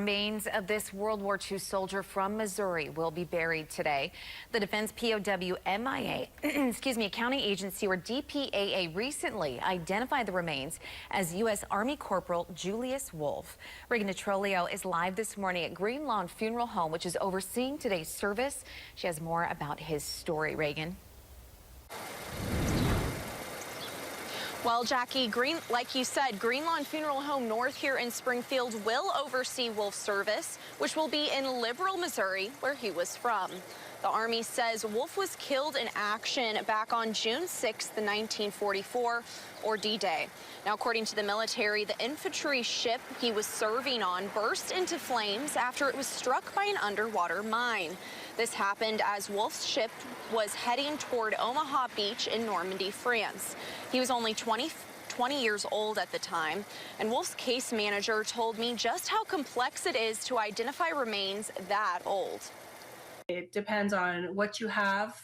remains of this World War II soldier from Missouri will be buried today. The Defense POW MIA, a county agency or DPAA recently identified the remains as U.S. Army Corporal Julius Wolfe. Reagan DeTrolio is live this morning at Green Lawn Funeral Home, which is overseeing today's service. She has more about his story. Reagan. Well, Jackie, like you said, Green Lawn Funeral Home North here in Springfield will oversee Wolfe's service, which will be in Liberal, Missouri, where he was from. The Army says Wolfe was killed in action back on June 6, 1944, or D-Day. Now, according to the military, the infantry ship he was serving on burst into flames after it was struck by an underwater mine. This happened as Wolfe's ship was heading toward Omaha Beach in Normandy, France. He was only 20 years old at the time, and Wolfe's case manager told me just how complex it is to identify remains that old. It depends on what you have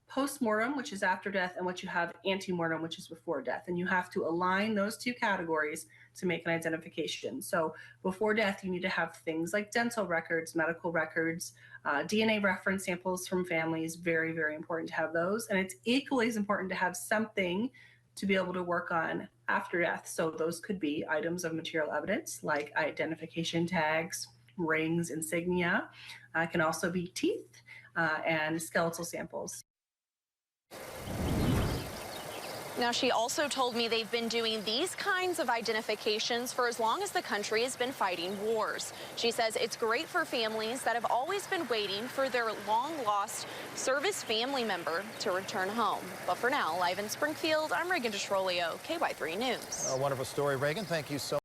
post-mortem, which is after death, and what you have ante-mortem, which is before death. And you have to align those two categories to make an identification. So before death, you need to have things like dental records, medical records, DNA reference samples from families. Very, very important to have those. And it's equally as important to have something to be able to work on after death. So those could be items of material evidence like identification tags, rings, insignia. Can also be teeth and skeletal samples. Now, she also told me they've been doing these kinds of identifications for as long as the country has been fighting wars. She says it's great for families that have always been waiting for their long-lost service family member to return home. But for now, live in Springfield, I'm Reagan DeTrolio, KY3 News. A wonderful story, Reagan. Thank you so much.